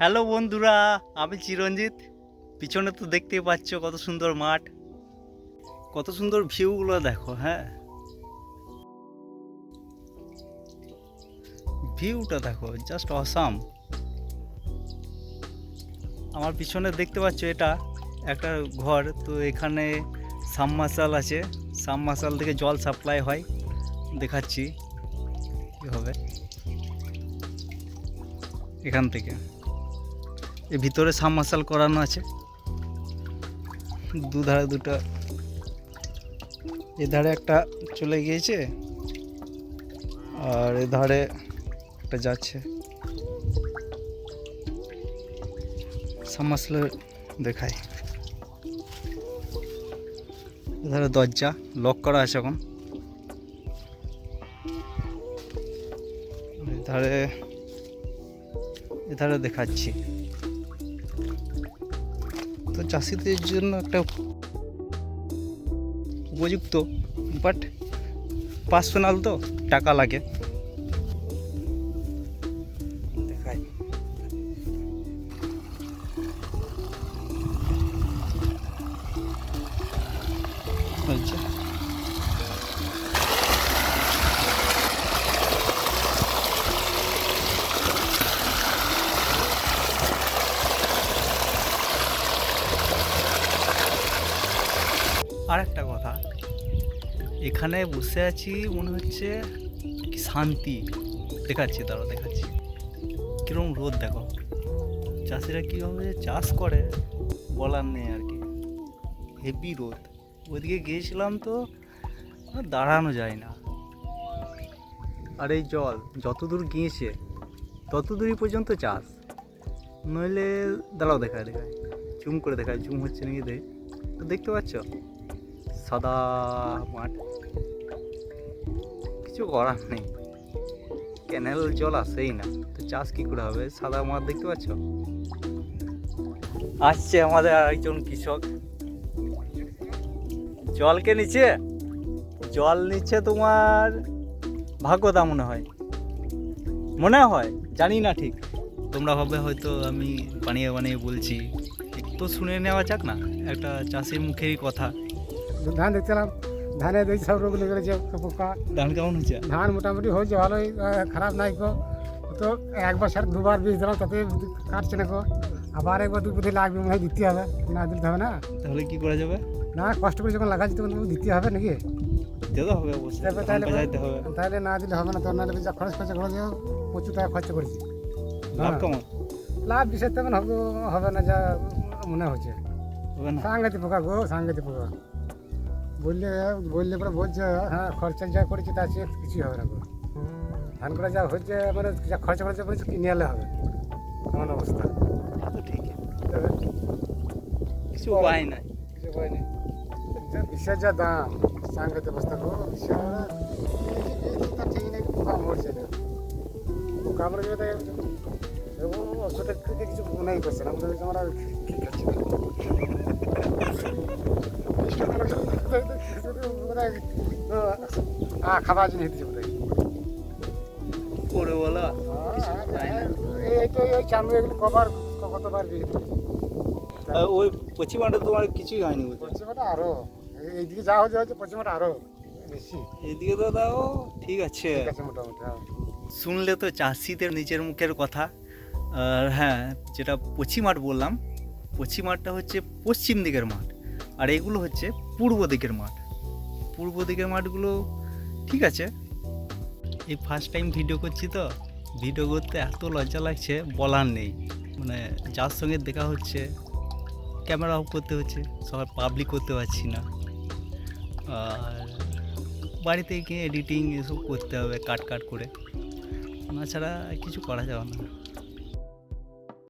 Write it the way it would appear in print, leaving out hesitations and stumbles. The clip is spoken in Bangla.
হ্যালো বন্ধুরা, আমি চিরঞ্জিত। পিছনে তো দেখতেই পাচ্ছ কত সুন্দর মাঠ, কত সুন্দর ভিউগুলো দেখো। হ্যাঁ, ভিউটা দেখো, জাস্ট অসাম। আমার পিছনে দেখতে পাচ্ছ এটা একটা ঘর, তো এখানে সাবমার্শাল আছে। সাবমার্শাল থেকে জল সাপ্লাই হয়, দেখাচ্ছি কীভাবে। এখান থেকে এর ভিতরে সাবমার্শাল করানো আছে, দুধারে দুটো, এধারে একটা চলে গিয়েছে আর এধারে একটা যাচ্ছে। সাবমার্শাল দেখায়, এধারে দরজা লক করা আছে এখন। এধারে এধারে দেখাচ্ছি। তো চাষিদের জন্য একটা উপযুক্ত, বাট পার্সোনাল তো টাকা লাগে। দেখাই, আচ্ছা আর একটা কথা, এখানে বসে আছি মনে হচ্ছে কি শান্তি। দেখাচ্ছি, তারা দেখাচ্ছি কীরকম রোদ দেখো। চাষিরা কীভাবে চাষ করে বলার নেই আর কি, হেভি রোদ। ওইদিকে গিয়েছিলাম তো দাঁড়ানো যায় না। আর এই জল যতদূর গিয়েছে ততদূরই পর্যন্ত চাষ, নইলে দাঁড়াও দেখায় জুম করে দেখায়, জুম হচ্ছে নাকি দেখ। তো দেখতে পাচ্ছ সাদা মাঠ, কিছু করার নেই, ক্যানেল জল আসেই না, তো চাষ কী করে হবে। সাদা মাঠ দেখতে পাচ্ছ। আসছে আমাদের আরেকজন কৃষক, জলকে নিচ্ছে, জল নিচ্ছে তোমার ভাগ্যদা মনে হয় জানি না ঠিক। তোমরা ভাবে হয়তো আমি বানিয়ে বানিয়ে বলছি, তো শুনে নেওয়া যাক না একটা চাষির মুখেরই কথা। ধান দেখছিলাম, ধানে দেখছি সব রোগ লেগে গেছে, পোকা। ধান কেমন হচ্ছে? ধান মোটামুটি হয়েছে ভালোই, খারাপ নাই গো। তো একবার সার দুবার বীজ দিলাম, তাতে কাটছে না গো। আবার একবার দু বুধি লাগবে, মনে হয় দিতে হবে, না দিতে হবে না। তাহলে কি করা যাবে? না, কষ্ট করে যখন লাগাচ্ছি তখন দিতে হবে নাকি? দিতে হবে অবশ্যই, যাইতে হবে। তাহলে না দিলে হবে না, তোর না দিলে যা খরচ খরচা করে দেবো, প্রচুর টাকা খরচা করেছি। লাভ কেমন? লাভ বিশেষ তেমন হবে না, যা মনে হচ্ছে। হবে না? সাংঘাতিক পোকা গো, সাংঘাতিক পোকা। বললে পরে বলছে হ্যাঁ খরচা যা করেছি তার চেয়ে কিছুই হবে না গো। ধান করে যা হচ্ছে, মানে যা খরচা করেছে বলেছে কিনে আনলে হবে, এমন অবস্থা। তো ঠিকই, কিছু উপায় নাই, কিছু উপায় নেই। বিষের যা দাম, সাংঘাতিক অবস্থা গো। বিষের ঠিক নেই, পোকা মরছে না, পোকা আমরা যদি ওষুধের কিছু মনেই করছে না, আমাদের আমরা ঠিক আছে। খাবার জিনিস দিচ্ছে বোধ করে বলা কিছু উপায় নাই। এই তো এই চান্দু এগুলো কতবার ওই পশ্চিমাটা তোমার কিছুই হয়নি বুঝছো? পশ্চিমাটা আরো এইদিকে যা হচ্ছে পশ্চিমাটা আরো বেশি। এইদিকে তো দাও ঠিক আছে, মোটামুটি। শুনলে তো চাষিদের নিজের মুখের কথা। আর হ্যাঁ, যেটা পশ্চিমাঠ বললাম, পশ্চিমাঠটা হচ্ছে পশ্চিম দিকের মাঠ, আর এগুলো হচ্ছে পূর্ব দিকের মাঠ। পূর্ব দিকের মাঠগুলো ঠিক আছে। এই ফার্স্ট টাইম ভিডিও করছি তো, ভিডিও করতে এত লজ্জা লাগছে বলার নেই। মানে যার সঙ্গে দেখা হচ্ছে ক্যামেরা অফ করতে হচ্ছে, সবার পাবলিক করতে পারছি না। আর বাড়িতে গিয়ে এডিটিং এসব করতে হবে কাট করে, তাছাড়া কিছু করা যাবে না।